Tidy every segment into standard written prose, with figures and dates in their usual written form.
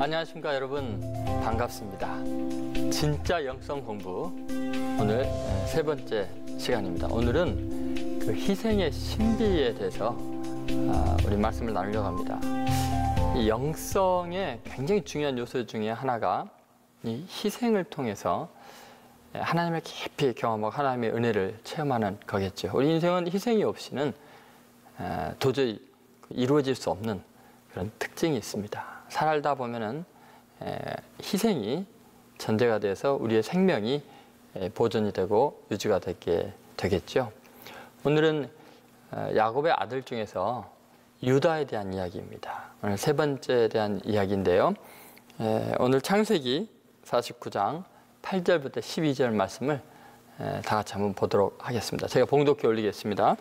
안녕하십니까 여러분, 반갑습니다. 진짜 영성 공부 오늘 세 번째 시간입니다. 오늘은 그 희생의 신비에 대해서 우리 말씀을 나누려고 합니다. 이 영성의 굉장히 중요한 요소 중에 하나가 이 희생을 통해서 하나님을 깊이 경험하고 하나님의 은혜를 체험하는 거겠죠. 우리 인생은 희생이 없이는 도저히 이루어질 수 없는 그런 특징이 있습니다. 살다 보면은 희생이 전제가 돼서 우리의 생명이 보존이 되고 유지가 되겠죠. 오늘은 야곱의 아들 중에서 유다에 대한 이야기입니다. 오늘 세 번째에 대한 이야기인데요. 오늘 창세기 49장 8절부터 12절 말씀을 다 같이 한번 보도록 하겠습니다. 제가 봉독해 올리겠습니다.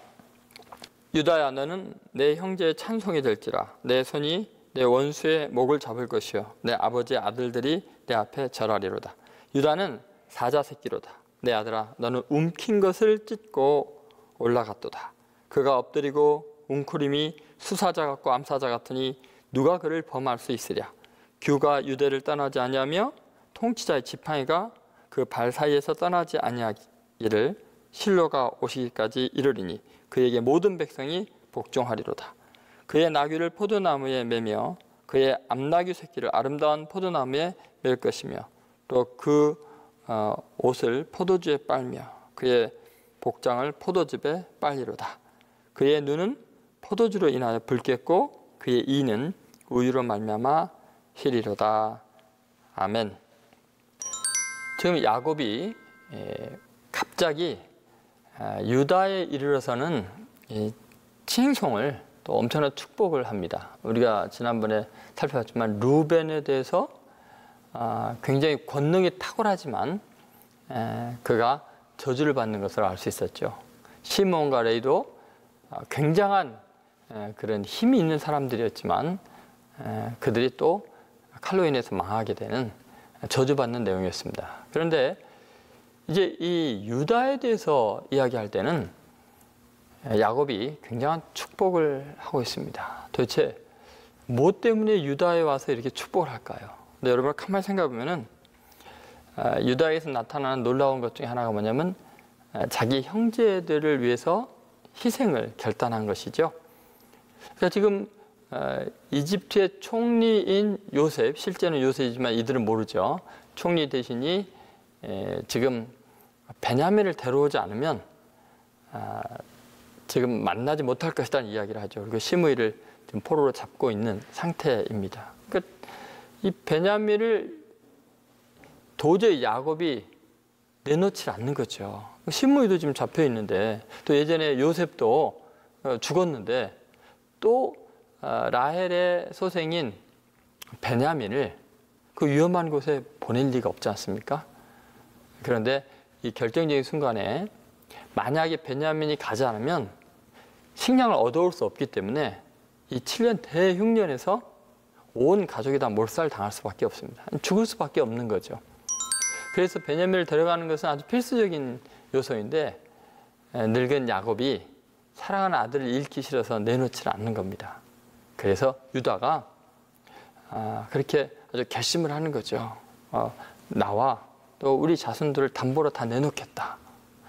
유다야, 너는 내 형제의 찬송이 될지라. 내 손이 내 원수의 목을 잡을 것이요 내 아버지의 아들들이 내 앞에 절하리로다. 유다는 사자 새끼로다. 내 아들아, 너는 움킨 것을 찢고 올라갔도다. 그가 엎드리고 웅크림이 수사자 같고 암사자 같으니 누가 그를 범할 수 있으랴. 규가 유대를 떠나지 아니하며 통치자의 지팡이가 그 발 사이에서 떠나지 아니하기를 실로가 오시기까지 이르리니 그에게 모든 백성이 복종하리로다. 그의 나귀를 포도나무에 매며 그의 암나귀 새끼를 아름다운 포도나무에 맬 것이며 또 그 옷을 포도주에 빨며 그의 복장을 포도즙에 빨리로다. 그의 눈은 포도주로 인하여 붉겠고 그의 이는 우유로 말미암아 희리로다. 아멘. 지금 야곱이 갑자기 유다에 이르러서는 칭송을 또 엄청난 축복을 합니다. 우리가 지난번에 살펴봤지만 루벤에 대해서 굉장히 권능이 탁월하지만 그가 저주를 받는 것을 알 수 있었죠. 시몬과 레이도 굉장한 그런 힘이 있는 사람들이었지만 그들이 또 칼로 인해서 망하게 되는 저주받는 내용이었습니다. 그런데 이제 이 유다에 대해서 이야기할 때는 야곱이 굉장한 축복을 하고 있습니다. 도대체 뭐 때문에 유다에 와서 이렇게 축복을 할까요? 근데 여러분 가만히 생각해보면은 유다에서 나타나는 놀라운 것 중에 하나가 뭐냐면 자기 형제들을 위해서 희생을 결단한 것이죠. 그러니까 지금 이집트의 총리인 요셉, 실제는 요셉이지만 이들은 모르죠. 총리 대신이 지금 베냐민을 데려오지 않으면 지금 만나지 못할 것이라는 이야기를 하죠. 그리고 시므이를 지금 포로로 잡고 있는 상태입니다. 그러니까 이 베냐민을 도저히 야곱이 내놓지 않는 거죠. 시므이도 지금 잡혀 있는데 또 예전에 요셉도 죽었는데 또 라헬의 소생인 베냐민을 그 위험한 곳에 보낼 리가 없지 않습니까? 그런데 이 결정적인 순간에 만약에 베냐민이 가지 않으면 식량을 얻어올 수 없기 때문에 이 7년 대흉년에서 온 가족이 다 몰살당할 수밖에 없습니다. 죽을 수밖에 없는 거죠. 그래서 베냐민을 데려가는 것은 아주 필수적인 요소인데 늙은 야곱이 사랑하는 아들을 잃기 싫어서 내놓지 않는 겁니다. 그래서 유다가 그렇게 아주 결심을 하는 거죠. 나와 또 우리 자손들을 담보로 다 내놓겠다.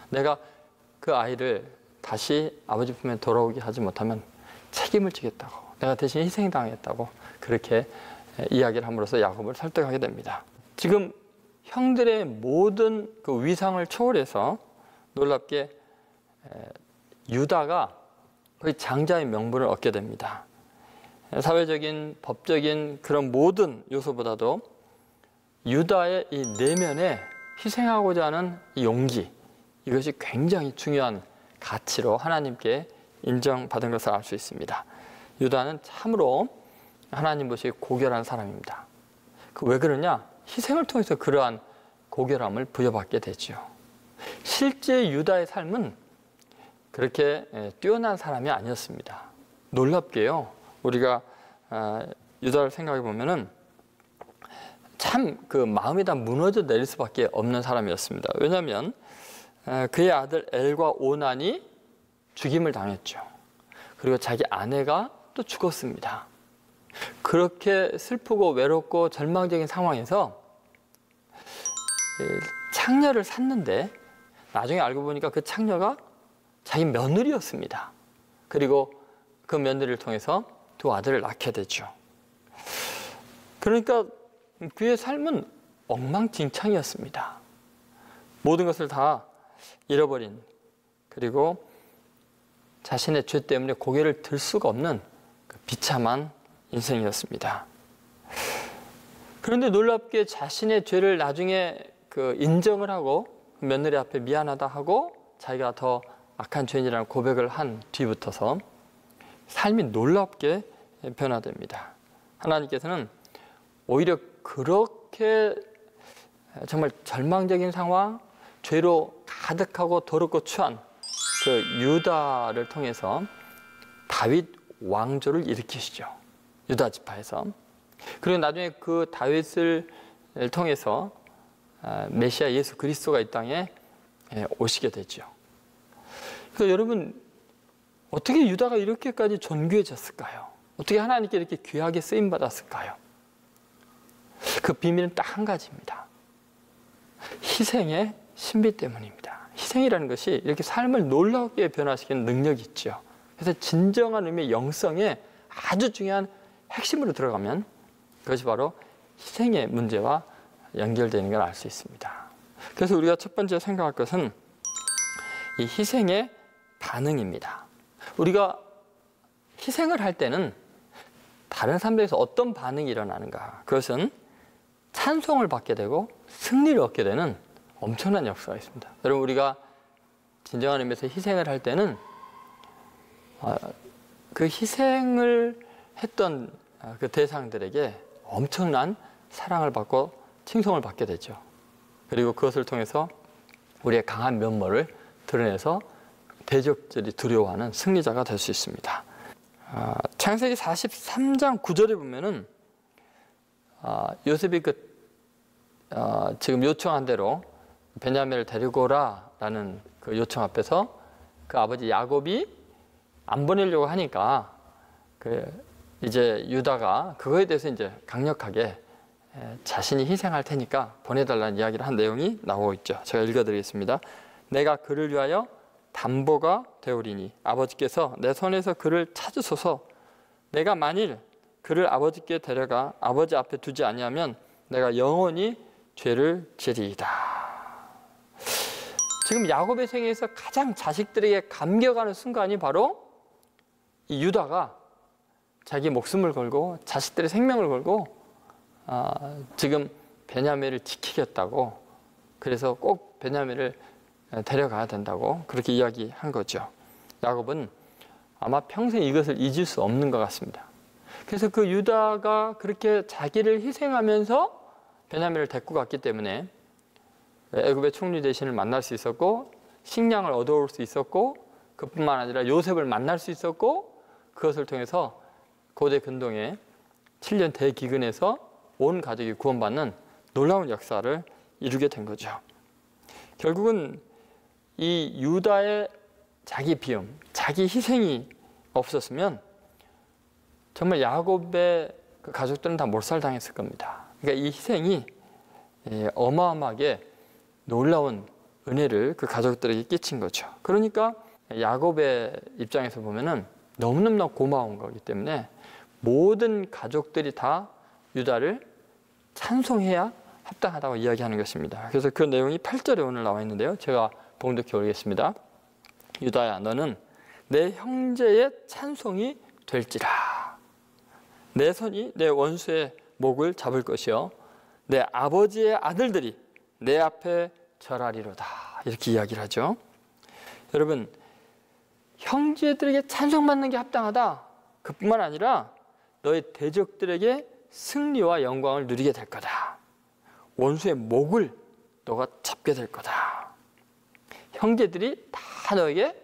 내가 그 아이를 다시 아버지 품에 돌아오게 하지 못하면 책임을 지겠다고, 내가 대신 희생당했다고 그렇게 이야기를 함으로써 야곱을 설득하게 됩니다. 지금 형들의 모든 그 위상을 초월해서 놀랍게 유다가 거의 장자의 명분을 얻게 됩니다. 사회적인, 법적인 그런 모든 요소보다도 유다의 이 내면에 희생하고자 하는 이 용기, 이것이 굉장히 중요한 가치로 하나님께 인정받은 것을 알 수 있습니다. 유다는 참으로 하나님 보시기에 고결한 사람입니다. 왜 그러냐? 희생을 통해서 그러한 고결함을 부여받게 되죠. 실제 유다의 삶은 그렇게 뛰어난 사람이 아니었습니다. 놀랍게요. 우리가 유다를 생각해 보면은 참 그 마음이 다 무너져 내릴 수밖에 없는 사람이었습니다. 왜냐하면 그의 아들 엘과 오난이 죽임을 당했죠. 그리고 자기 아내가 또 죽었습니다. 그렇게 슬프고 외롭고 절망적인 상황에서 창녀를 샀는데 나중에 알고 보니까 그 창녀가 자기 며느리였습니다. 그리고 그 며느리를 통해서 두 아들을 낳게 되죠. 그러니까 그의 삶은 엉망진창이었습니다. 모든 것을 다 잃어버린, 그리고 자신의 죄 때문에 고개를 들 수가 없는 그 비참한 인생이었습니다. 그런데 놀랍게 자신의 죄를 나중에 인정을 하고 며느리 앞에 미안하다 하고 자기가 더 악한 죄인이라는 고백을 한 뒤부터서 삶이 놀랍게 변화됩니다. 하나님께서는 오히려 그렇게 정말 절망적인 상황, 죄로 가득하고 더럽고 추한 그 유다를 통해서 다윗 왕조를 일으키시죠. 유다 지파에서. 그리고 나중에 그 다윗을 통해서 메시아 예수 그리스도가 이 땅에 오시게 되죠. 그래서 여러분, 어떻게 유다가 이렇게까지 존귀해졌을까요? 어떻게 하나님께 이렇게 귀하게 쓰임받았을까요? 그 비밀은 딱 한 가지입니다. 희생의 신비 때문입니다. 희생이라는 것이 이렇게 삶을 놀랍게 변화시키는 능력이 있죠. 그래서 진정한 의미의 영성에 아주 중요한 핵심으로 들어가면 그것이 바로 희생의 문제와 연결되는 걸 알 수 있습니다. 그래서 우리가 첫 번째 생각할 것은 이 희생의 반응입니다. 우리가 희생을 할 때는 다른 사람들에서 어떤 반응이 일어나는가? 그것은 찬송을 받게 되고 승리를 얻게 되는 엄청난 역사가 있습니다. 여러분, 우리가 진정한 의미에서 희생을 할 때는 그 희생을 했던 그 대상들에게 엄청난 사랑을 받고 칭송을 받게 되죠. 그리고 그것을 통해서 우리의 강한 면모를 드러내서 대적들이 두려워하는 승리자가 될 수 있습니다. 창세기 43장 9절에 보면은 요셉이 지금 요청한 대로 베냐민을 데리고 오라라는 그 요청 앞에서 그 아버지 야곱이 안 보내려고 하니까 이제 유다가 그거에 대해서 이제 강력하게 자신이 희생할 테니까 보내달라는 이야기를 한 내용이 나오고 있죠. 제가 읽어드리겠습니다. 내가 그를 위하여 담보가 되오리니 아버지께서 내 손에서 그를 찾으소서. 내가 만일 그를 아버지께 데려가 아버지 앞에 두지 아니하면 내가 영원히 죄를 지리이다. 지금 야곱의 생애에서 가장 자식들에게 감격하는 순간이 바로 이 유다가 자기 목숨을 걸고 자식들의 생명을 걸고 지금 베냐민을 지키겠다고, 그래서 꼭 베냐민을 데려가야 된다고 그렇게 이야기한 거죠. 야곱은 아마 평생 이것을 잊을 수 없는 것 같습니다. 그래서 그 유다가 그렇게 자기를 희생하면서 베냐민을 데리고 갔기 때문에 애굽의 총리 대신을 만날 수 있었고 식량을 얻어올 수 있었고 그뿐만 아니라 요셉을 만날 수 있었고 그것을 통해서 고대 근동의 7년 대기근에서 온 가족이 구원받는 놀라운 역사를 이루게 된 거죠. 결국은 이 유다의 자기 비움, 자기 희생이 없었으면 정말 야곱의 그 가족들은 다 몰살당했을 겁니다. 그러니까 이 희생이 어마어마하게 놀라운 은혜를 그 가족들에게 끼친 거죠. 그러니까 야곱의 입장에서 보면은 너무너무 고마운 거기 때문에 모든 가족들이 다 유다를 찬송해야 합당하다고 이야기하는 것입니다. 그래서 그 내용이 8절에 오늘 나와 있는데요. 제가 봉독해 올리겠습니다. 유다야, 너는 내 형제의 찬송이 될지라. 내 손이 내 원수의 목을 잡을 것이요 내 아버지의 아들들이 내 앞에 절하리로다. 이렇게 이야기를 하죠. 여러분, 형제들에게 찬송받는 게 합당하다. 그뿐만 아니라 너의 대적들에게 승리와 영광을 누리게 될 거다. 원수의 목을 너가 잡게 될 거다. 형제들이 다 너에게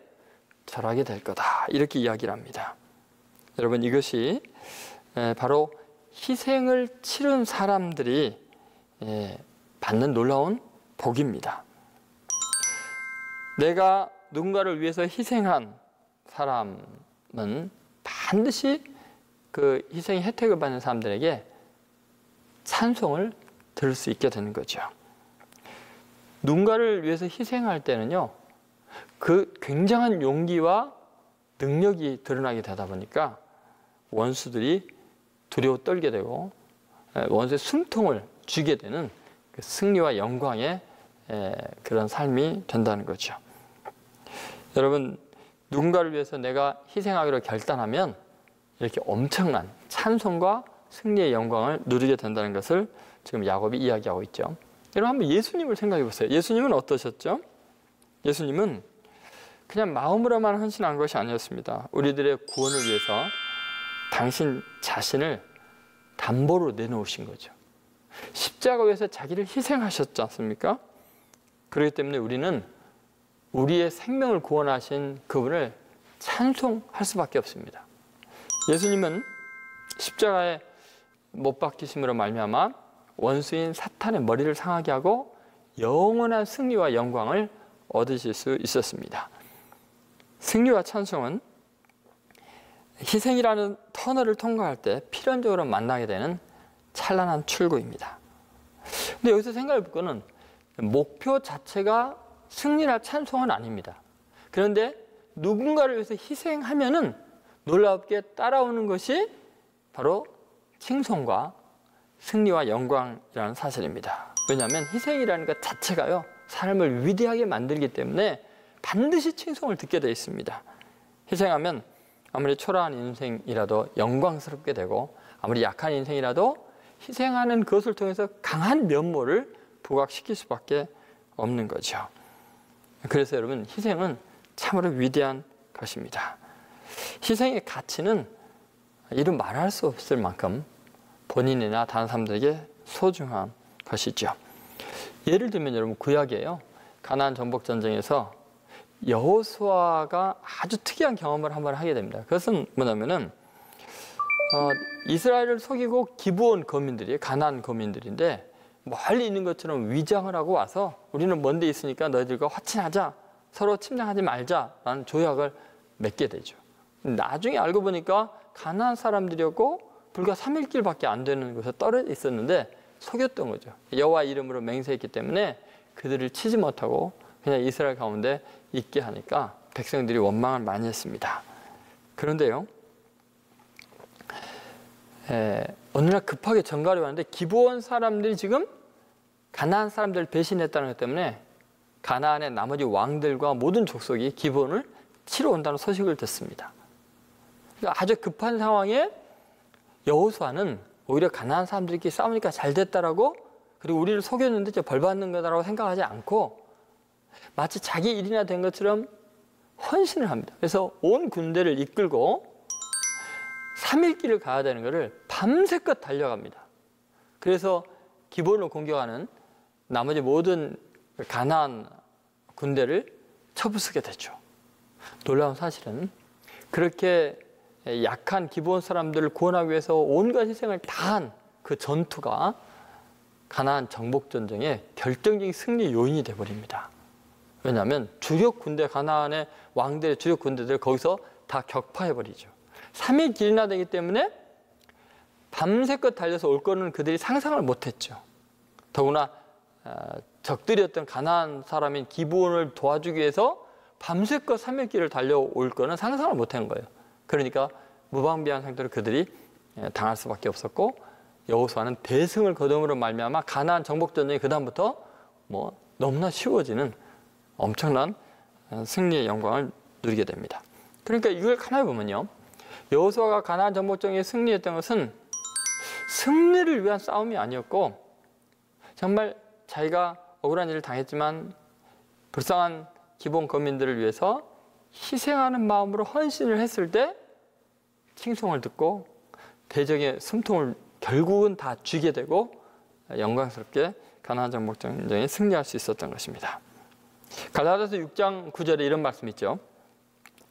절하게 될 거다. 이렇게 이야기를 합니다. 여러분, 이것이 바로 희생을 치른 사람들이 받는 놀라운 복입니다. 내가 누군가를 위해서 희생한 사람은 반드시 그 희생의 혜택을 받는 사람들에게 찬송을 들을 수 있게 되는 거죠. 누군가를 위해서 희생할 때는요, 그 굉장한 용기와 능력이 드러나게 되다 보니까 원수들이 두려워 떨게 되고 원수의 숨통을 쥐게 되는 그 승리와 영광의 그런 삶이 된다는 거죠. 여러분, 누군가를 위해서 내가 희생하기로 결단하면 이렇게 엄청난 찬송과 승리의 영광을 누리게 된다는 것을 지금 야곱이 이야기하고 있죠. 여러분, 한번 예수님을 생각해 보세요. 예수님은 어떠셨죠? 예수님은 그냥 마음으로만 헌신한 것이 아니었습니다. 우리들의 구원을 위해서 당신 자신을 담보로 내놓으신 거죠. 십자가 위에서 자기를 희생하셨지 않습니까? 그렇기 때문에 우리는 우리의 생명을 구원하신 그분을 찬송할 수밖에 없습니다. 예수님은 십자가에 못 박히심으로 말미암아 원수인 사탄의 머리를 상하게 하고 영원한 승리와 영광을 얻으실 수 있었습니다. 승리와 찬송은 희생이라는 터널을 통과할 때 필연적으로 만나게 되는 찬란한 출구입니다. 근데 여기서 생각해 볼 거는 목표 자체가 승리나 찬송은 아닙니다. 그런데 누군가를 위해서 희생하면은 놀랍게 따라오는 것이 바로 칭송과 승리와 영광이라는 사실입니다. 왜냐하면 희생이라는 것 자체가요, 삶을 위대하게 만들기 때문에 반드시 칭송을 듣게 되어 있습니다. 희생하면 아무리 초라한 인생이라도 영광스럽게 되고, 아무리 약한 인생이라도 희생하는 것을 통해서 강한 면모를 부각시킬 수밖에 없는 거죠. 그래서 여러분, 희생은 참으로 위대한 것입니다. 희생의 가치는 이루 말할 수 없을 만큼 본인이나 다른 사람들에게 소중한 것이죠. 예를 들면 여러분, 구약이에요. 가나안 정복 전쟁에서 여호수아가 아주 특이한 경험을 한번 하게 됩니다. 그것은 뭐냐면은 이스라엘을 속이고 기브온 거민들이 가나안 거민들인데 멀리 있는 것처럼 위장을 하고 와서 우리는 먼 데 있으니까 너희들과 화친하자, 서로 침략하지 말자라는 조약을 맺게 되죠. 나중에 알고 보니까 가나안 사람들이었고 불과 3일길밖에 안 되는 곳에 떨어져 있었는데 속였던 거죠. 여호와 이름으로 맹세했기 때문에 그들을 치지 못하고 그냥 이스라엘 가운데 있게 하니까 백성들이 원망을 많이 했습니다. 그런데요, 어느 날 급하게 전갈이 왔는데 기브온 사람들이 지금 가나안 사람들을 배신했다는 것 때문에 가나안의 나머지 왕들과 모든 족속이 기브온을 치러 온다는 소식을 듣습니다. 그러니까 아주 급한 상황에 여호수아는 오히려 가나안 사람들끼리 싸우니까 잘 됐다라고, 그리고 우리를 속였는데 저 벌 받는 거다라고 생각하지 않고 마치 자기 일이나 된 것처럼 헌신을 합니다. 그래서 온 군대를 이끌고 3일 길을 가야 되는 것을 밤새껏 달려갑니다. 그래서 기브온을 공격하는 나머지 모든 가나안 군대를 쳐부수게 되죠. 놀라운 사실은 그렇게 약한 기브온 사람들을 구원하기 위해서 온갖 희생을 다한 그 전투가 가나안 정복 전쟁의 결정적인 승리 요인이 되어버립니다. 왜냐하면 주력 군대, 가나안의 왕들의 주력 군대들 거기서 다 격파해버리죠. 3일 길이나 되기 때문에 밤새껏 달려서 올 거는 그들이 상상을 못했죠. 더구나 적들이었던 가나안 사람인 기브온을 도와주기 위해서 밤새껏 3일 길을 달려올 거는 상상을 못한 거예요. 그러니까 무방비한 상태로 그들이 당할 수밖에 없었고, 여호수아는 대승을 거둠으로 말미암아 가나안 정복 전쟁이 그 다음부터 너무나 쉬워지는 엄청난 승리의 영광을 누리게 됩니다. 그러니까 이걸 가만히 보면요, 여호수아가 가나안 정복 전쟁에 승리했던 것은 승리를 위한 싸움이 아니었고, 정말 자기가 억울한 일을 당했지만 불쌍한 기브온 거민들을 위해서 희생하는 마음으로 헌신을 했을 때 칭송을 듣고 대적의 숨통을 결국은 다 쥐게 되고 영광스럽게 가나안 정복 전쟁에 승리할 수 있었던 것입니다. 갈라디아서 6장 9절에 이런 말씀이 있죠.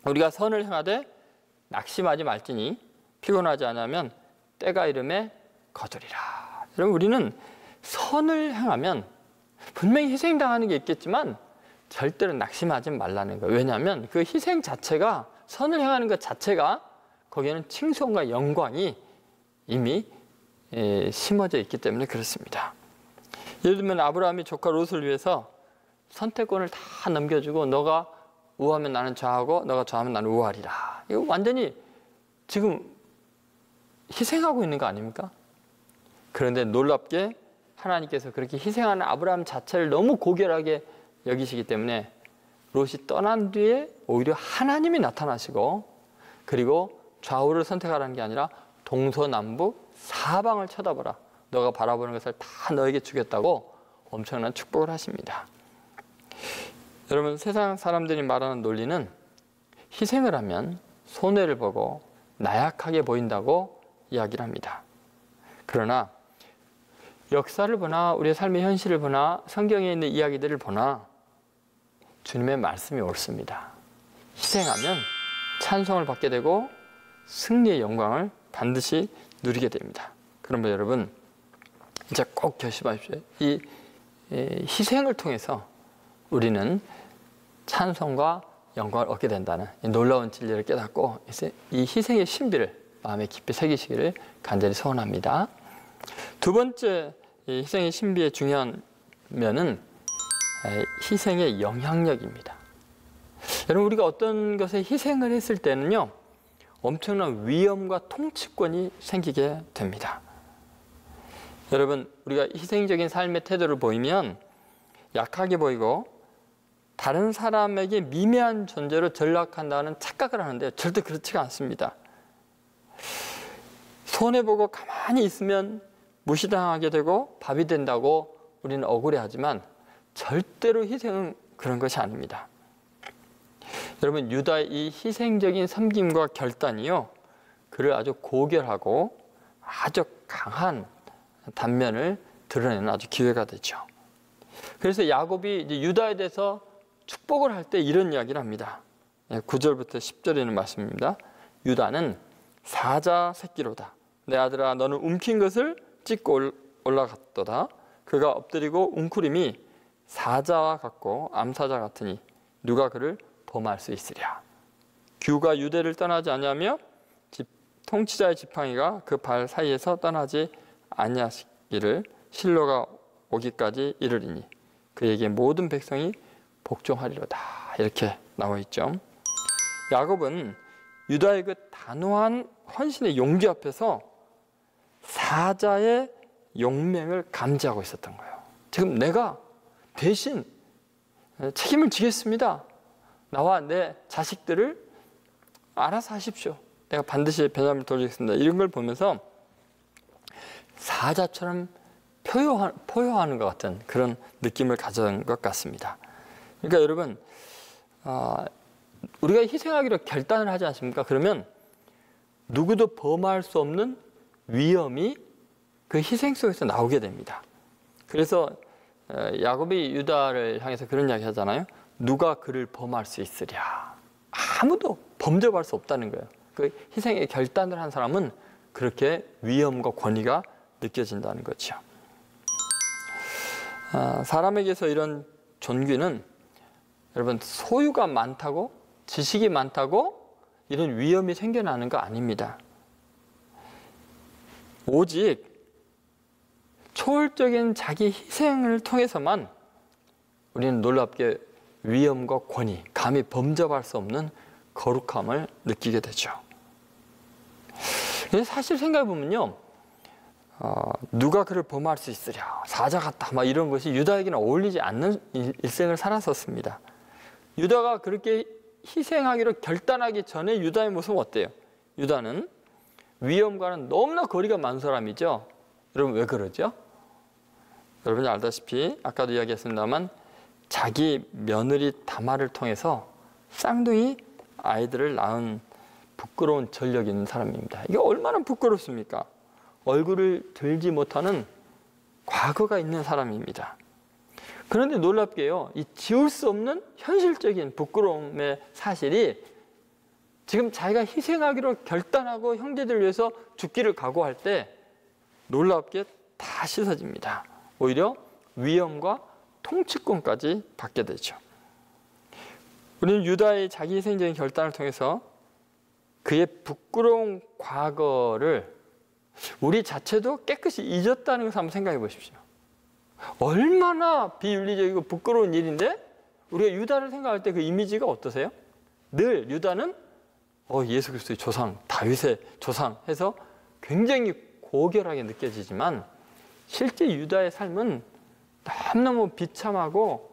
우리가 선을 행하되 낙심하지 말지니 피곤하지 않으면 때가 이름에 거두리라. 여러분, 우리는 선을 행하면 분명히 희생당하는 게 있겠지만 절대로 낙심하지 말라는 거예요. 왜냐하면 그 희생 자체가, 선을 행하는 것 자체가 거기에는 칭송과 영광이 이미 심어져 있기 때문에 그렇습니다. 예를 들면 아브라함이 조카 롯을 위해서 선택권을 다 넘겨주고 너가 우하면 나는 좌하고 너가 좌하면 나는 우하리라. 이거 완전히 지금 희생하고 있는 거 아닙니까? 그런데 놀랍게 하나님께서 그렇게 희생하는 아브라함 자체를 너무 고결하게 여기시기 때문에 롯이 떠난 뒤에 오히려 하나님이 나타나시고, 그리고 좌우를 선택하라는 게 아니라 동서남북 사방을 쳐다보라. 너가 바라보는 것을 다 너에게 주겠다고 엄청난 축복을 하십니다. 여러분, 세상 사람들이 말하는 논리는 희생을 하면 손해를 보고 나약하게 보인다고 이야기를 합니다. 그러나 역사를 보나 우리의 삶의 현실을 보나 성경에 있는 이야기들을 보나 주님의 말씀이 옳습니다. 희생하면 찬송을 받게 되고 승리의 영광을 반드시 누리게 됩니다. 그러면 여러분, 이제 꼭 결심하십시오. 이 희생을 통해서 우리는 찬송과 영광을 얻게 된다는 이 놀라운 진리를 깨닫고 이 희생의 신비를 마음에 깊이 새기시기를 간절히 소원합니다. 두 번째 이 희생의 신비의 중요한 면은 희생의 영향력입니다. 여러분, 우리가 어떤 것에 희생을 했을 때는요, 엄청난 위엄과 통치권이 생기게 됩니다. 여러분, 우리가 희생적인 삶의 태도를 보이면 약하게 보이고 다른 사람에게 미미한 존재로 전락한다는 착각을 하는데 절대 그렇지가 않습니다. 손해보고 가만히 있으면 무시당하게 되고 밥이 된다고 우리는 억울해하지만 절대로 희생은 그런 것이 아닙니다. 여러분, 유다의 이 희생적인 섬김과 결단이요, 그를 아주 고결하고 아주 강한 단면을 드러내는 아주 기회가 되죠. 그래서 야곱이 이제 유다에 대해서 축복을 할 때 이런 이야기를 합니다. 9절부터 10절에 있는 말씀입니다. 유다는 사자 새끼로다. 내 아들아, 너는 움킨 것을 찢고 올라갔도다. 그가 엎드리고 웅크림이 사자와 같고 암사자 같으니 누가 그를 범할 수 있으랴. 규가 유대를 떠나지 아니하며 통치자의 지팡이가 그 발 사이에서 떠나지 아니하시기를 실로가 오기까지 이르리니 그에게 모든 백성이 복종하리로다. 이렇게 나와 있죠. 야곱은 유다의 그 단호한 헌신의 용기 앞에서 사자의 용맹을 감지하고 있었던 거예요. 지금 내가 대신 책임을 지겠습니다. 나와 내 자식들을 알아서 하십시오. 내가 반드시 베냐민을 돌리겠습니다. 이런 걸 보면서 사자처럼 포효하는 것 같은 그런 느낌을 가진 것 같습니다. 그러니까 여러분, 우리가 희생하기로 결단을 하지 않습니까? 그러면 누구도 범할 수 없는 위험이 그 희생 속에서 나오게 됩니다. 그래서 야곱이 유다를 향해서 그런 이야기 하잖아요. 누가 그를 범할 수 있으랴. 아무도 범접할 수 없다는 거예요. 그 희생의 결단을 한 사람은 그렇게 위험과 권위가 느껴진다는 거죠. 사람에게서 이런 존귀는 여러분, 소유가 많다고, 지식이 많다고 이런 위험이 생겨나는 거 아닙니다. 오직 초월적인 자기 희생을 통해서만 우리는 놀랍게 위엄과 권위, 감히 범접할 수 없는 거룩함을 느끼게 되죠. 사실 생각해보면요, 누가 그를 범할 수 있으랴, 사자 같다, 막 이런 것이 유다에게는 어울리지 않는 일생을 살았었습니다. 유다가 그렇게 희생하기로 결단하기 전에 유다의 모습은 어때요? 유다는 위엄과는 너무나 거리가 먼 사람이죠. 여러분, 왜 그러죠? 여러분이 알다시피 아까도 이야기했습니다만 자기 며느리 다말을 통해서 쌍둥이 아이들을 낳은 부끄러운 전력이 있는 사람입니다. 이게 얼마나 부끄럽습니까? 얼굴을 들지 못하는 과거가 있는 사람입니다. 그런데 놀랍게요, 이 지울 수 없는 현실적인 부끄러움의 사실이 지금 자기가 희생하기로 결단하고 형제들을 위해서 죽기를 각오할 때 놀랍게 다 씻어집니다. 오히려 위엄과 통치권까지 받게 되죠. 우리는 유다의 자기 희생적인 결단을 통해서 그의 부끄러운 과거를 우리 자체도 깨끗이 잊었다는 것을 한번 생각해 보십시오. 얼마나 비윤리적이고 부끄러운 일인데 우리가 유다를 생각할 때 그 이미지가 어떠세요? 늘 유다는 예수 그리스도의 조상, 다윗의 조상 해서 굉장히 고결하게 느껴지지만 실제 유다의 삶은 너무너무 비참하고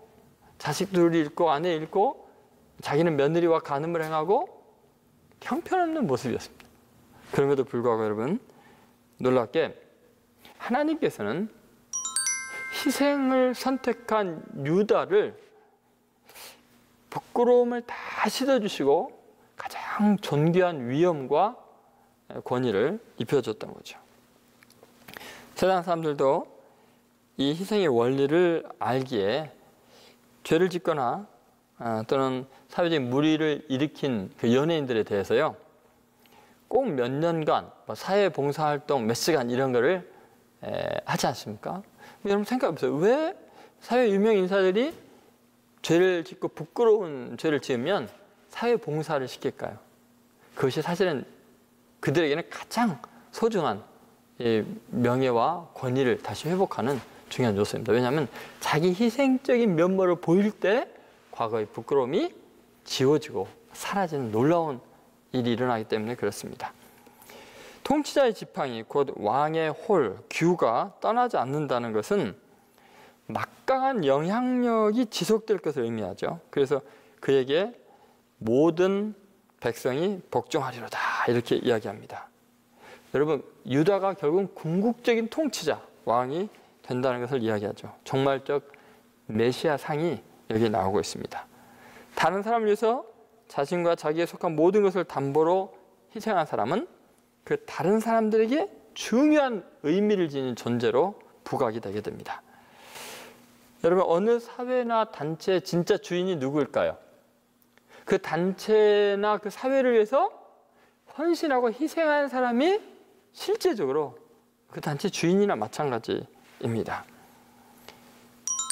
자식들을 잃고 아내 잃고 자기는 며느리와 간음을 행하고 형편없는 모습이었습니다. 그럼에도 불구하고 여러분 놀랍게 하나님께서는 희생을 선택한 유다를 부끄러움을 다 씻어주시고 가장 존귀한 위엄과 권위를 입혀줬던 거죠. 세상 사람들도 이 희생의 원리를 알기에 죄를 짓거나 또는 사회적인 물의를 일으킨 그 연예인들에 대해서요, 꼭 몇 년간 사회 봉사활동 몇 시간 이런 거를 하지 않습니까? 여러분 생각해 보세요. 왜 사회 유명 인사들이 죄를 짓고 부끄러운 죄를 지으면 사회 봉사를 시킬까요? 그것이 사실은 그들에게는 가장 소중한 명예와 권위를 다시 회복하는 중요한 요소입니다. 왜냐하면 자기 희생적인 면모를 보일 때 과거의 부끄러움이 지워지고 사라지는 놀라운 일이 일어나기 때문에 그렇습니다. 통치자의 지팡이, 곧 왕의 홀, 규가 떠나지 않는다는 것은 막강한 영향력이 지속될 것을 의미하죠. 그래서 그에게 모든 백성이 복종하리로다 이렇게 이야기합니다. 여러분, 유다가 결국 궁극적인 통치자, 왕이 된다는 것을 이야기하죠. 종말적 메시아 상이 여기에 나오고 있습니다. 다른 사람을 위해서 자신과 자기에 속한 모든 것을 담보로 희생한 사람은 그 다른 사람들에게 중요한 의미를 지닌 존재로 부각이 되게 됩니다. 여러분, 어느 사회나 단체의 진짜 주인이 누구일까요? 그 단체나 그 사회를 위해서 헌신하고 희생한 사람이 실제적으로 그 단체 주인이나 마찬가지입니다.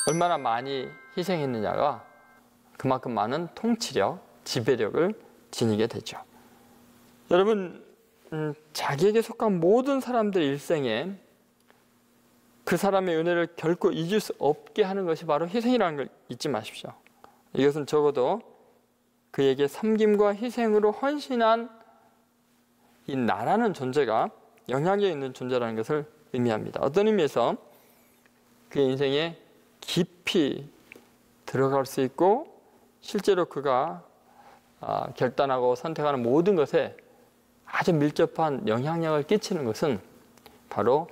얼마나 많이 희생했느냐가 그만큼 많은 통치력, 지배력을 지니게 되죠. 여러분, 자기에게 속한 모든 사람들의 일생에 그 사람의 은혜를 결코 잊을 수 없게 하는 것이 바로 희생이라는 걸 잊지 마십시오. 이것은 적어도 그에게 섬김과 희생으로 헌신한 이 나라는 존재가 영향력 있는 존재라는 것을 의미합니다. 어떤 의미에서 그의 인생에 깊이 들어갈 수 있고 실제로 그가 결단하고 선택하는 모든 것에 아주 밀접한 영향력을 끼치는 것은 바로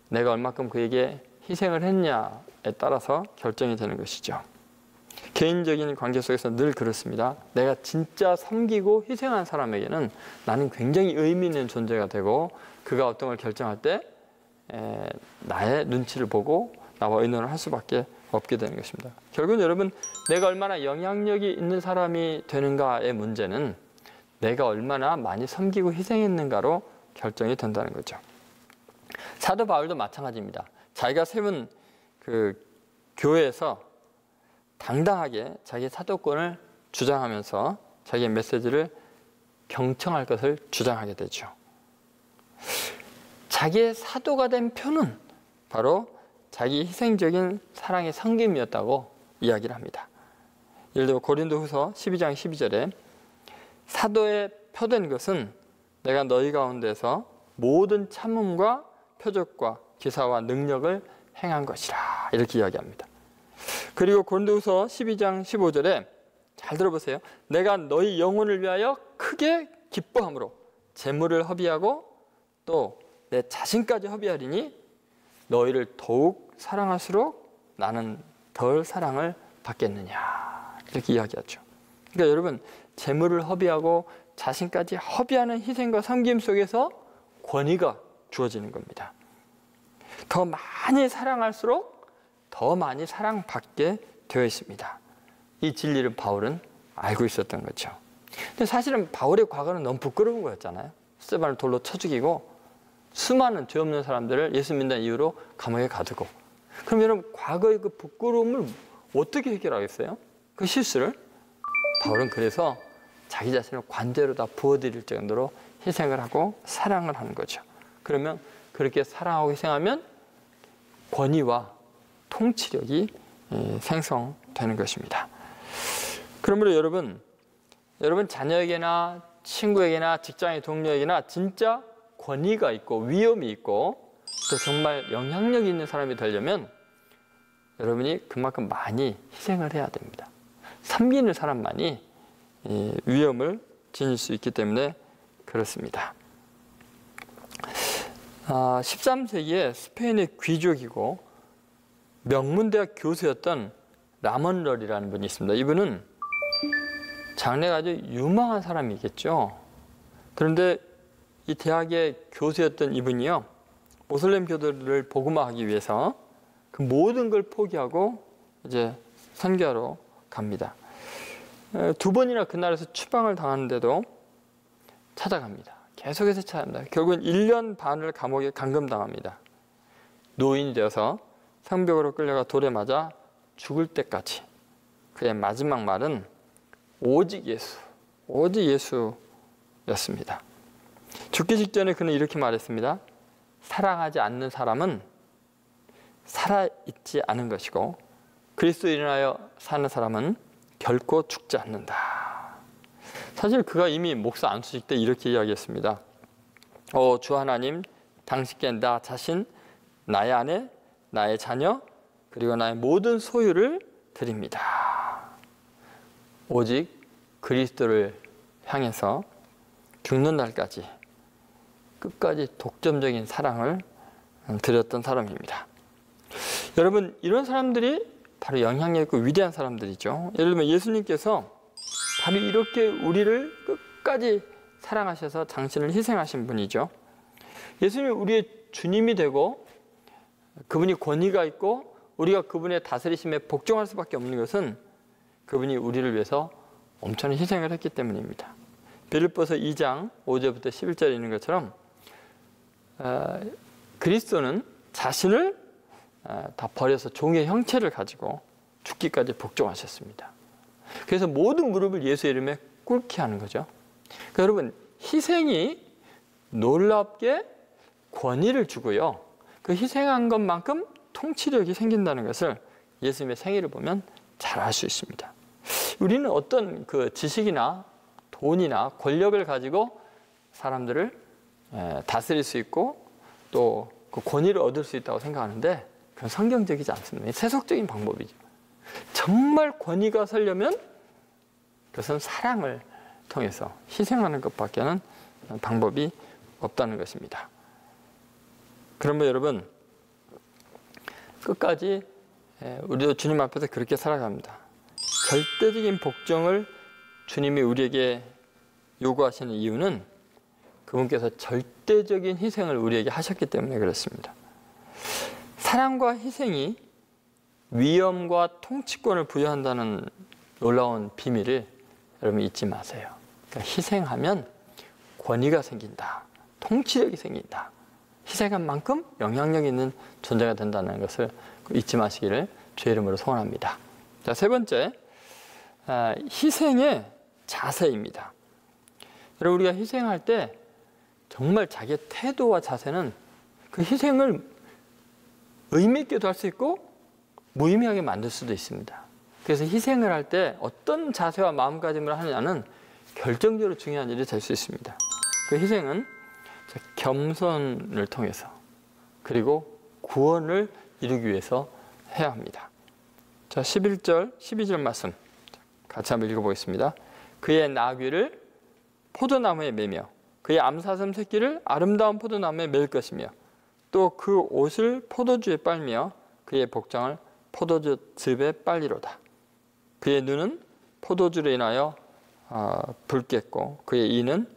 내가 얼마큼 그에게 희생을 했냐에 따라서 결정이 되는 것이죠. 개인적인 관계 속에서 늘 그렇습니다. 내가 진짜 섬기고 희생한 사람에게는 나는 굉장히 의미 있는 존재가 되고 그가 어떤 걸 결정할 때 나의 눈치를 보고 나와 의논을 할 수밖에 없게 되는 것입니다. 결국은 여러분, 내가 얼마나 영향력이 있는 사람이 되는가의 문제는 내가 얼마나 많이 섬기고 희생했는가로 결정이 된다는 거죠. 사도 바울도 마찬가지입니다. 자기가 세운 그 교회에서 당당하게 자기의 사도권을 주장하면서 자기의 메시지를 경청할 것을 주장하게 되죠. 자기의 사도가 된 표는 바로 자기 희생적인 사랑의 섬김이었다고 이야기를 합니다. 예를 들어 고린도후서 12장 12절에 사도의 표된 것은 내가 너희 가운데서 모든 참음과 표적과 기사와 능력을 행한 것이라 이렇게 이야기합니다. 그리고 고린도후서 12장 15절에 잘 들어보세요. 내가 너희 영혼을 위하여 크게 기뻐함으로 재물을 허비하고 또 내 자신까지 허비하리니 너희를 더욱 사랑할수록 나는 덜 사랑을 받겠느냐 이렇게 이야기하죠. 그러니까 여러분, 재물을 허비하고 자신까지 허비하는 희생과 섬김 속에서 권위가 주어지는 겁니다. 더 많이 사랑할수록 더 많이 사랑받게 되어 있습니다. 이 진리를 바울은 알고 있었던 거죠. 근데 사실은 바울의 과거는 너무 부끄러운 거였잖아요. 스데반을 돌로 쳐 죽이고 수많은 죄 없는 사람들을 예수 믿는 이유로 감옥에 가두고. 그럼 여러분, 과거의 그 부끄러움을 어떻게 해결하겠어요? 그 실수를? 바울은 그래서 자기 자신을 관대로 다 부어드릴 정도로 희생을 하고 사랑을 하는 거죠. 그러면 그렇게 사랑하고 희생하면 권위와 통치력이 생성되는 것입니다. 그러므로 여러분 자녀에게나 친구에게나 직장의 동료에게나 진짜 권위가 있고 위엄이 있고 또 정말 영향력 있는 사람이 되려면 여러분이 그만큼 많이 희생을 해야 됩니다. 섬기는 사람만이 위엄을 지닐 수 있기 때문에 그렇습니다. 13세기에 스페인의 귀족이고 명문대학 교수였던 라몬럴이라는 분이 있습니다. 이분은 장래가 아주 유망한 사람이겠죠. 그런데 이 대학의 교수였던 이분이요, 모슬렘 교도를 복음화하기 위해서 그 모든 걸 포기하고 이제 선교하러 갑니다. 2번이나 그 나라에서 추방을 당하는데도 찾아갑니다. 계속해서 찾아갑니다. 결국은 1년 반을 감옥에 감금당합니다. 노인이 되어서 성벽으로 끌려가 돌에 맞아 죽을 때까지 그의 마지막 말은 오직 예수, 오직 예수였습니다. 죽기 직전에 그는 이렇게 말했습니다. 사랑하지 않는 사람은 살아있지 않은 것이고 그리스도에 인하여 사는 사람은 결코 죽지 않는다. 사실 그가 이미 목사 안수식 때 이렇게 이야기했습니다. 주 하나님, 당신께 나 자신, 나의 아내, 나의 자녀, 그리고 나의 모든 소유를 드립니다. 오직 그리스도를 향해서 죽는 날까지 끝까지 독점적인 사랑을 드렸던 사람입니다. 여러분, 이런 사람들이 바로 영향력 있고 위대한 사람들이죠. 예를 들면 예수님께서 바로 이렇게 우리를 끝까지 사랑하셔서 당신을 희생하신 분이죠. 예수님이 우리의 주님이 되고 그분이 권위가 있고 우리가 그분의 다스리심에 복종할 수밖에 없는 것은 그분이 우리를 위해서 엄청난 희생을 했기 때문입니다. 빌립보서 2장 5절부터 11절에 있는 것처럼 그리스도는 자신을 다 버려서 종의 형체를 가지고 죽기까지 복종하셨습니다. 그래서 모든 무릎을 예수의 이름에 꿇게 하는 거죠. 그러니까 여러분, 희생이 놀랍게 권위를 주고요, 그 희생한 것만큼 통치력이 생긴다는 것을 예수님의 생애를 보면 잘 알 수 있습니다. 우리는 어떤 그 지식이나 돈이나 권력을 가지고 사람들을 다스릴 수 있고 또 그 권위를 얻을 수 있다고 생각하는데 그건 성경적이지 않습니다. 세속적인 방법이죠. 정말 권위가 서려면 그것은 사랑을 통해서 희생하는 것밖에는 방법이 없다는 것입니다. 그러면 여러분, 끝까지 우리도 주님 앞에서 그렇게 살아갑니다. 절대적인 복종을 주님이 우리에게 요구하시는 이유는 그분께서 절대적인 희생을 우리에게 하셨기 때문에 그렇습니다. 사랑과 희생이 위엄과 통치권을 부여한다는 놀라운 비밀을 여러분 잊지 마세요. 그러니까 희생하면 권위가 생긴다, 통치력이 생긴다, 희생한 만큼 영향력 있는 존재가 된다는 것을 잊지 마시기를 주의 이름으로 소원합니다. 자, 세 번째, 희생의 자세입니다. 여러분, 우리가 희생할 때 정말 자기의 태도와 자세는 그 희생을 의미 있게도 할 수 있고 무의미하게 만들 수도 있습니다. 그래서 희생을 할 때 어떤 자세와 마음가짐을 하느냐는 결정적으로 중요한 일이 될 수 있습니다. 그 희생은 겸손을 통해서 그리고 구원을 이루기 위해서 해야 합니다. 자, 11절, 12절 말씀 같이 한번 읽어보겠습니다. 그의 나귀를 포도나무에 매며 그의 암사슴 새끼를 아름다운 포도나무에 맬 것이며 또 그 옷을 포도주에 빨며 그의 복장을 포도즙에 빨리로다. 그의 눈은 포도주로 인하여 붉겠고 그의 이는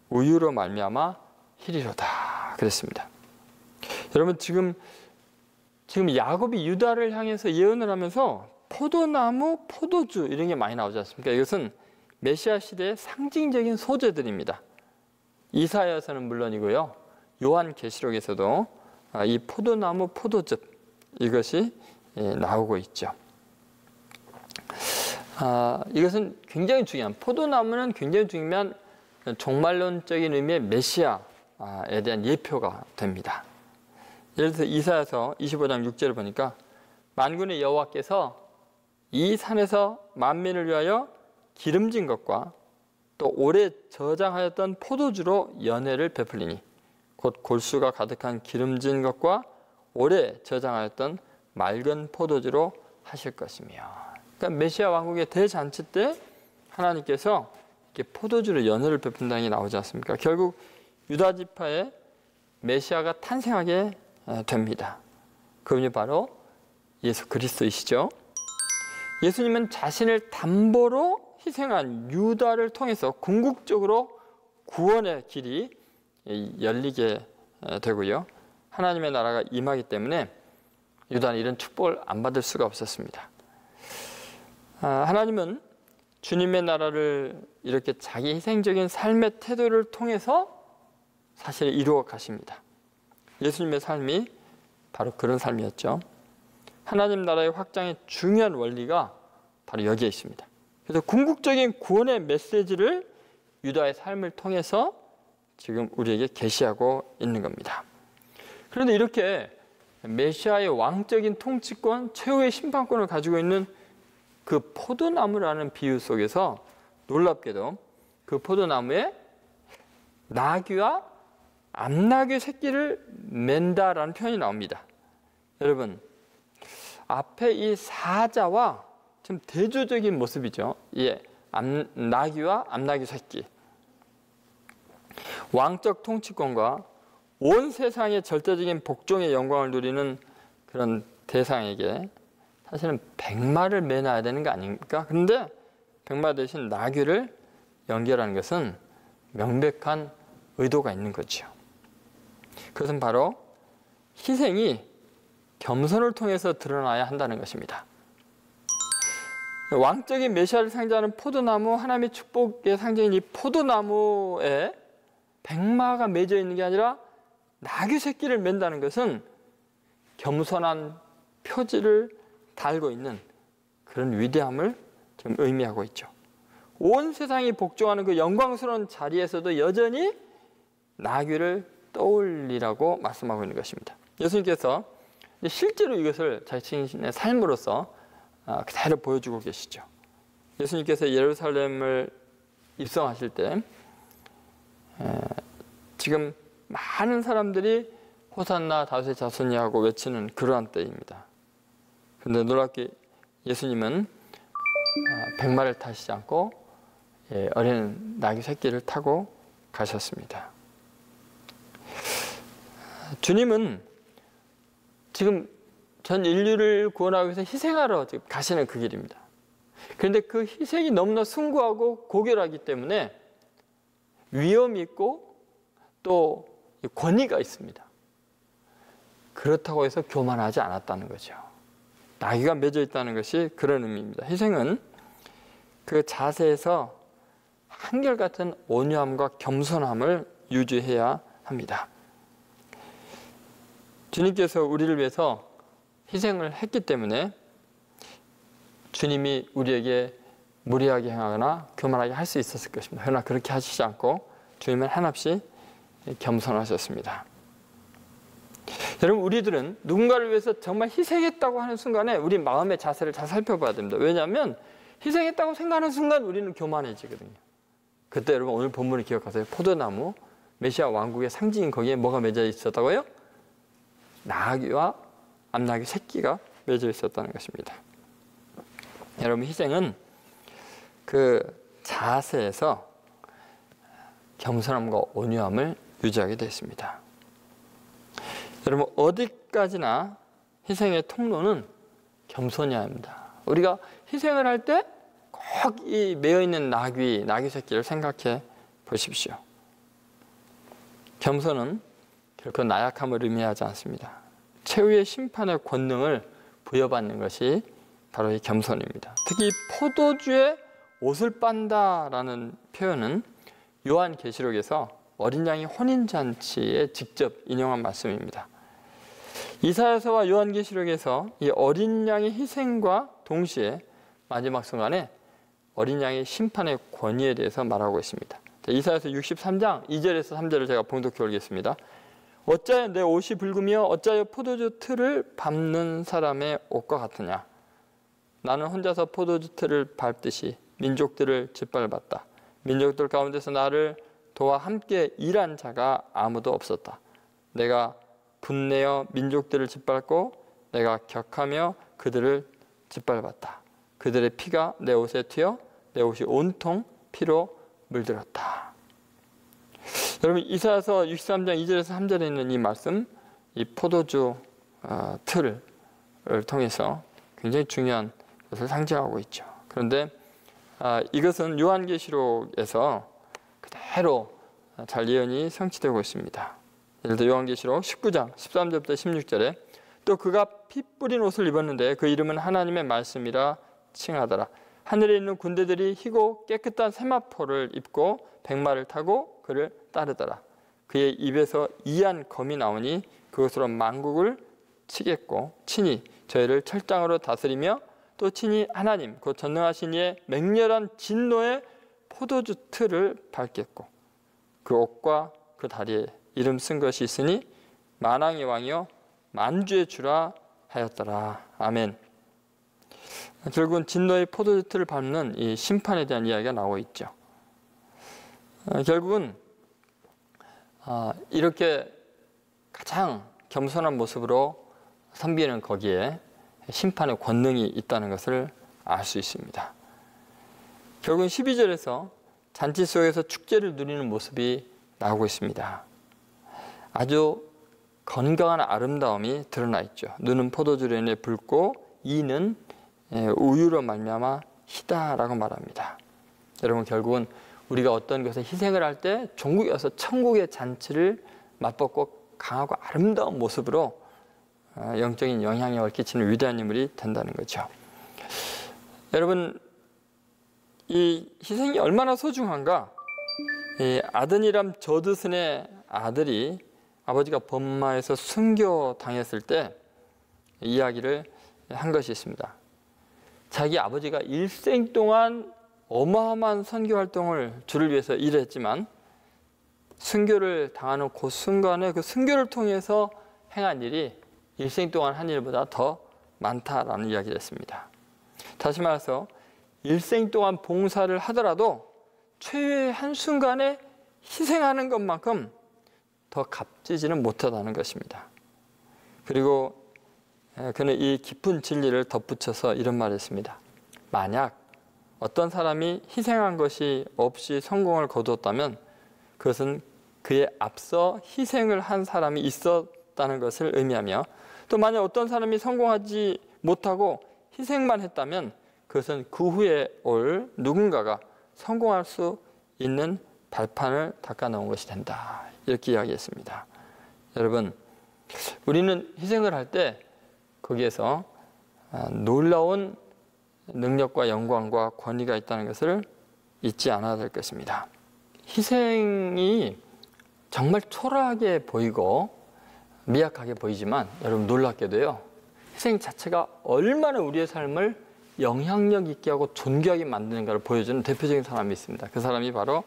우유로 말미암아 희리로다. 그랬습니다. 여러분, 지금 야곱이 유다를 향해서 예언을 하면서 포도나무, 포도주 이런 게 많이 나오지 않습니까? 이것은 메시아 시대의 상징적인 소재들입니다. 이사야서는 물론이고요, 요한계시록에서도 이 포도나무, 포도즙 이것이 나오고 있죠. 이것은 굉장히 중요한, 포도나무는 굉장히 중요한 종말론적인 의미의 메시아에 대한 예표가 됩니다. 예를 들어서 이사야서 25장 6절을 보니까 만군의 여호와께서 이 산에서 만민을 위하여 기름진 것과 또 오래 저장하였던 포도주로 연회를 베풀리니 곧 골수가 가득한 기름진 것과 오래 저장하였던 맑은 포도주로 하실 것이며. 그러니까 메시아 왕국의 대잔치 때 하나님께서 이렇게 포도주로 연회를 베푼다는 게 나오지 않습니까? 결국 유다 지파의 메시아가 탄생하게 됩니다. 그분이 바로 예수 그리스도이시죠. 예수님은 자신을 담보로 희생한 유다를 통해서 궁극적으로 구원의 길이 열리게 되고요. 하나님의 나라가 임하기 때문에 유다는 이런 축복을 안 받을 수가 없었습니다. 하나님은 주님의 나라를 이렇게 자기 희생적인 삶의 태도를 통해서 사실 이루어 가십니다. 예수님의 삶이 바로 그런 삶이었죠. 하나님 나라의 확장의 중요한 원리가 바로 여기에 있습니다. 그래서 궁극적인 구원의 메시지를 유다의 삶을 통해서 지금 우리에게 계시하고 있는 겁니다. 그런데 이렇게 메시아의 왕적인 통치권, 최후의 심판권을 가지고 있는 그 포도나무라는 비유 속에서 놀랍게도 그 포도나무에 나귀와 암나귀 새끼를 맨다라는 표현이 나옵니다. 여러분, 앞에 이 사자와 좀 대조적인 모습이죠. 나귀와 암나귀 새끼. 왕적 통치권과 온 세상의 절대적인 복종의 영광을 누리는 그런 대상에게 사실은 백마를 매놔야 되는 거 아닙니까? 그런데 백마 대신 나귀를 연결하는 것은 명백한 의도가 있는 거죠. 그것은 바로 희생이 겸손을 통해서 드러나야 한다는 것입니다. 왕적인 메시아를 상징하는 포도나무, 하나님의 축복의 상징인 이 포도나무에 백마가 맺어 있는 게 아니라 나귀 새끼를 맨다는 것은 겸손한 표지를 달고 있는 그런 위대함을 좀 의미하고 있죠. 온 세상이 복종하는 그 영광스러운 자리에서도 여전히 나귀를 떠올리라고 말씀하고 있는 것입니다. 예수님께서 실제로 이것을 자신의 삶으로서 그대로 보여주고 계시죠. 예수님께서 예루살렘을 입성하실 때 지금 많은 사람들이 호산나 다윗의 자손이 하고 외치는 그러한 때입니다. 그런데 놀랍게 예수님은 백마를 타시지 않고 어린 나귀 새끼를 타고 가셨습니다. 주님은 지금 전 인류를 구원하기 위해서 희생하러 지금 가시는 그 길입니다. 그런데 그 희생이 너무나 숭고하고 고결하기 때문에 위험이 있고 또 권위가 있습니다. 그렇다고 해서 교만하지 않았다는 거죠. 나귀가 맺어 있다는 것이 그런 의미입니다. 희생은 그 자세에서 한결같은 온유함과 겸손함을 유지해야 합니다. 주님께서 우리를 위해서 희생을 했기 때문에 주님이 우리에게 무리하게 행하거나 교만하게 할 수 있었을 것입니다. 그러나 그렇게 하시지 않고 주님은 한없이 겸손하셨습니다. 여러분, 우리들은 누군가를 위해서 정말 희생했다고 하는 순간에 우리 마음의 자세를 잘 살펴봐야 됩니다. 왜냐하면 희생했다고 생각하는 순간 우리는 교만해지거든요. 그때 여러분 오늘 본문을 기억하세요. 포도나무, 메시아 왕국의 상징인 거기에 뭐가 맺어 있었다고요? 나귀와 암나귀 새끼가 맺어 있었다는 것입니다. 여러분, 희생은 그 자세에서 겸손함과 온유함을 유지하게 되어 있습니다. 여러분, 어디까지나 희생의 통로는 겸손해야 합니다. 우리가 희생을 할 때 꼭 이 매어있는 나귀 새끼를 생각해 보십시오. 겸손은 결코 나약함을 의미하지 않습니다. 최후의 심판의 권능을 부여받는 것이 바로 이 겸손입니다. 특히 포도주에 옷을 빤다라는 표현은 요한계시록에서 어린 양의 혼인잔치에 직접 인용한 말씀입니다. 이사야서와 요한계시록에서 이 어린 양의 희생과 동시에 마지막 순간에 어린 양의 심판의 권위에 대해서 말하고 있습니다. 자, 이사야서 63장 2절에서 3절을 제가 봉독해 올리겠습니다. 어찌하여 내 옷이 붉으며 어찌하여 포도주 틀을 밟는 사람의 옷과 같으냐. 나는 혼자서 포도주 틀을 밟듯이 민족들을 짓밟았다. 민족들 가운데서 나를 도와 함께 일한 자가 아무도 없었다. 내가 분내어 민족들을 짓밟고 내가 격하며 그들을 짓밟았다. 그들의 피가 내 옷에 튀어 내 옷이 온통 피로 물들었다. 여러분, 이사야서 63장 2절에서 3절에 있는 이 말씀, 이 포도주 틀을 통해서 굉장히 중요한 것을 상징하고 있죠. 그런데 이것은 요한계시록에서 그대로 잘 예언이 성취되고 있습니다. 예를 들어 요한계시록 19장 13절부터 16절에 또 그가 피 뿌린 옷을 입었는데 그 이름은 하나님의 말씀이라 칭하더라. 하늘에 있는 군대들이 희고 깨끗한 세마포를 입고 백마를 타고 그를 따르더라. 그의 입에서 이한 검이 나오니 그것으로 만국을 치겠고 친히 저희를 철장으로 다스리며 또 친히 하나님 곧 전능하신 이의 맹렬한 진노의 포도주 틀을 밟겠고 그 옷과 그 다리에 이름 쓴 것이 있으니 만왕의 왕이요 만주의 주라 하였더라. 아멘. 결국은 진노의 포도주 틀을 밟는 이 심판에 대한 이야기가 나오고 있죠. 결국은 이렇게 가장 겸손한 모습으로 섬기는 거기에 심판의 권능이 있다는 것을 알 수 있습니다. 결국은 12절에서 잔치 속에서 축제를 누리는 모습이 나오고 있습니다. 아주 건강한 아름다움이 드러나 있죠. 눈은 포도주로 인해 붉고 이는 우유로 말미암아 희다라고 말합니다. 여러분, 결국은 우리가 어떤 것에 희생을 할 때 종국에 와서 천국의 잔치를 맛보고 강하고 아름다운 모습으로 영적인 영향력을 끼치는 위대한 인물이 된다는 거죠. 여러분, 이 희생이 얼마나 소중한가? 이 아드니람 저드슨의 아들이 아버지가 범마에서 순교당했을 때 이야기를 한 것이 있습니다. 자기 아버지가 일생 동안 어마어마한 선교 활동을 주를 위해서 일했지만 순교를 당하는 그 순간에 그 순교를 통해서 행한 일이 일생 동안 한 일보다 더 많다라는 이야기를 했습니다. 다시 말해서 일생 동안 봉사를 하더라도 최후의 한순간에 희생하는 것만큼 더 값지지는 못하다는 것입니다. 그리고 그는 이 깊은 진리를 덧붙여서 이런 말을 했습니다. 만약 어떤 사람이 희생한 것이 없이 성공을 거두었다면 그것은 그에 앞서 희생을 한 사람이 있었다는 것을 의미하며 또 만약 어떤 사람이 성공하지 못하고 희생만 했다면 그것은 그 후에 올 누군가가 성공할 수 있는 발판을 닦아 놓은 것이 된다. 이렇게 이야기했습니다. 여러분, 우리는 희생을 할 때 거기에서 놀라운 능력과 영광과 권위가 있다는 것을 잊지 않아야 될 것입니다. 희생이 정말 초라하게 보이고 미약하게 보이지만 여러분, 놀랍게도요, 희생 자체가 얼마나 우리의 삶을 영향력 있게 하고 존귀하게 만드는가를 보여주는 대표적인 사람이 있습니다. 그 사람이 바로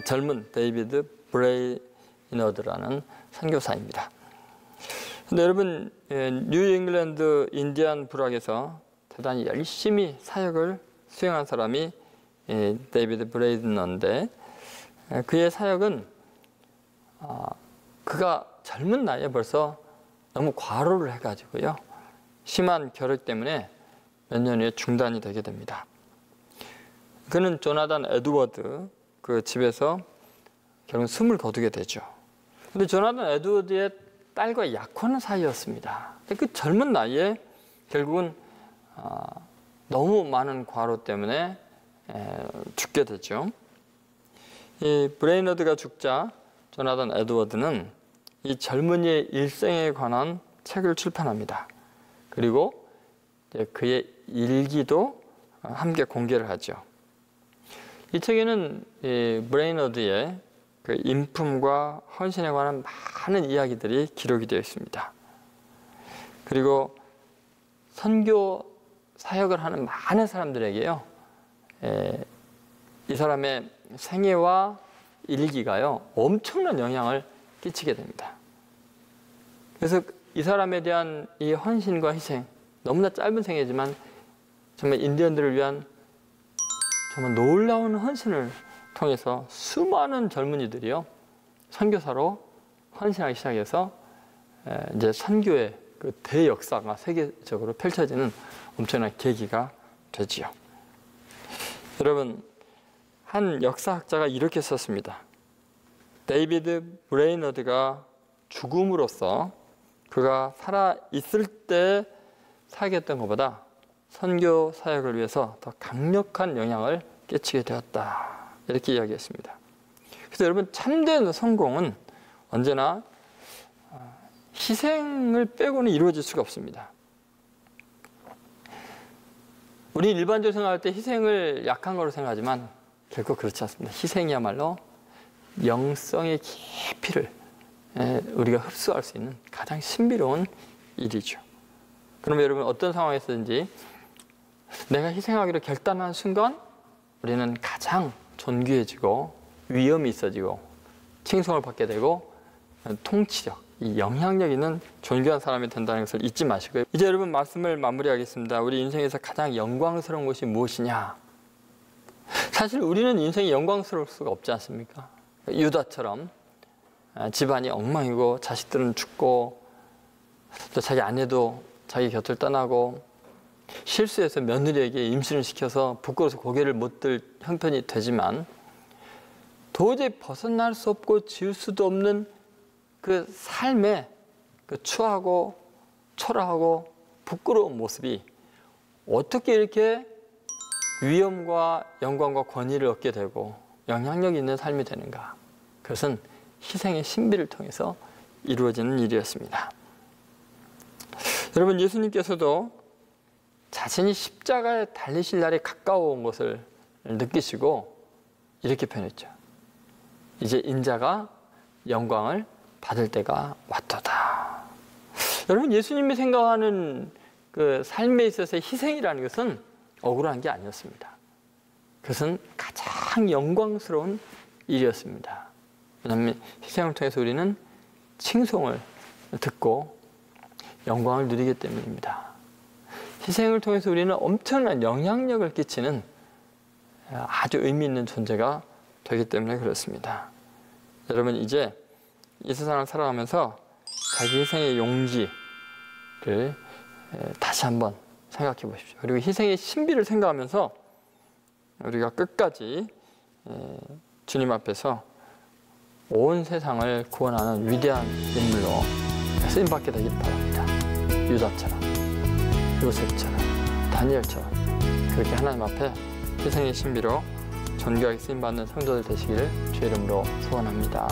젊은 데이비드 브레이너드라는 선교사입니다. 근데 여러분, 뉴 잉글랜드 인디안 부락에서 대단히 열심히 사역을 수행한 사람이 데이비드 브레이너인데 그의 사역은 그가 젊은 나이에 벌써 너무 과로를 해가지고요, 심한 결핵 때문에 몇 년 후에 중단이 되게 됩니다. 그는 조나단 에드워드 그 집에서 결국 숨을 거두게 되죠. 근데 조나단 에드워드의 딸과 약혼한 사이였습니다. 그 젊은 나이에 결국은 너무 많은 과로 때문에 죽게 되죠. 이 브레이너드가 죽자 조나단 에드워드는 이 젊은이의 일생에 관한 책을 출판합니다. 그리고 그의 일기도 함께 공개를 하죠. 이 책에는 브레이너드의 그 인품과 헌신에 관한 많은 이야기들이 기록이 되어 있습니다. 그리고 선교 사역을 하는 많은 사람들에게요, 이 사람의 생애와 일기가요 엄청난 영향을 끼치게 됩니다. 그래서 이 사람에 대한 이 헌신과 희생, 너무나 짧은 생애지만 정말 인디언들을 위한 정말 놀라운 헌신을 통해서 수많은 젊은이들이요 선교사로 헌신하기 시작해서 이제 선교의 그 대역사가 세계적으로 펼쳐지는 엄청난 계기가 되지요. 여러분, 한 역사학자가 이렇게 썼습니다. 데이비드 브레이너드가 죽음으로써 그가 살아 있을 때 사역했던 것보다 선교 사역을 위해서 더 강력한 영향을 끼치게 되었다. 이렇게 이야기했습니다. 그래서 여러분, 참된 성공은 언제나 희생을 빼고는 이루어질 수가 없습니다. 우리 일반적으로 생각할 때 희생을 약한 거로 생각하지만 결코 그렇지 않습니다. 희생이야말로 영성의 깊이를 우리가 흡수할 수 있는 가장 신비로운 일이죠. 그러면 여러분, 어떤 상황에서든지 내가 희생하기로 결단한 순간 우리는 가장 존귀해지고 위엄이 있어지고 칭송을 받게 되고 통치력, 이 영향력 있는 존귀한 사람이 된다는 것을 잊지 마시고요. 이제 여러분, 말씀을 마무리하겠습니다. 우리 인생에서 가장 영광스러운 것이 무엇이냐? 사실 우리는 인생이 영광스러울 수가 없지 않습니까? 유다처럼 집안이 엉망이고 자식들은 죽고 또 자기 아내도 자기 곁을 떠나고 실수해서 며느리에게 임신을 시켜서 부끄러워서 고개를 못 들 형편이 되지만 도저히 벗어날 수 없고 지울 수도 없는 그 삶의 그 추하고 초라하고 부끄러운 모습이 어떻게 이렇게 위엄과 영광과 권위를 얻게 되고 영향력 있는 삶이 되는가? 그것은 희생의 신비를 통해서 이루어지는 일이었습니다. 여러분, 예수님께서도 자신이 십자가에 달리실 날이 가까워온 것을 느끼시고 이렇게 표현했죠. 이제 인자가 영광을 받을 때가 왔도다. 여러분, 예수님이 생각하는 그 삶에 있어서의 희생이라는 것은 억울한 게 아니었습니다. 그것은 가장 영광스러운 일이었습니다. 왜냐하면 희생을 통해서 우리는 칭송을 듣고 영광을 누리기 때문입니다. 희생을 통해서 우리는 엄청난 영향력을 끼치는 아주 의미 있는 존재가 되기 때문에 그렇습니다. 여러분, 이제 이 세상을 살아가면서 자기 희생의 용기를 다시 한번 생각해 보십시오. 그리고 희생의 신비를 생각하면서 우리가 끝까지 주님 앞에서 온 세상을 구원하는 위대한 인물로 쓰임받게 되길 바랍니다. 유다처럼, 요셉처럼, 다니엘처럼 그렇게 하나님 앞에 희생의 신비로 존귀하게 쓰임받는 성도들 되시기를 주의 이름으로 소원합니다.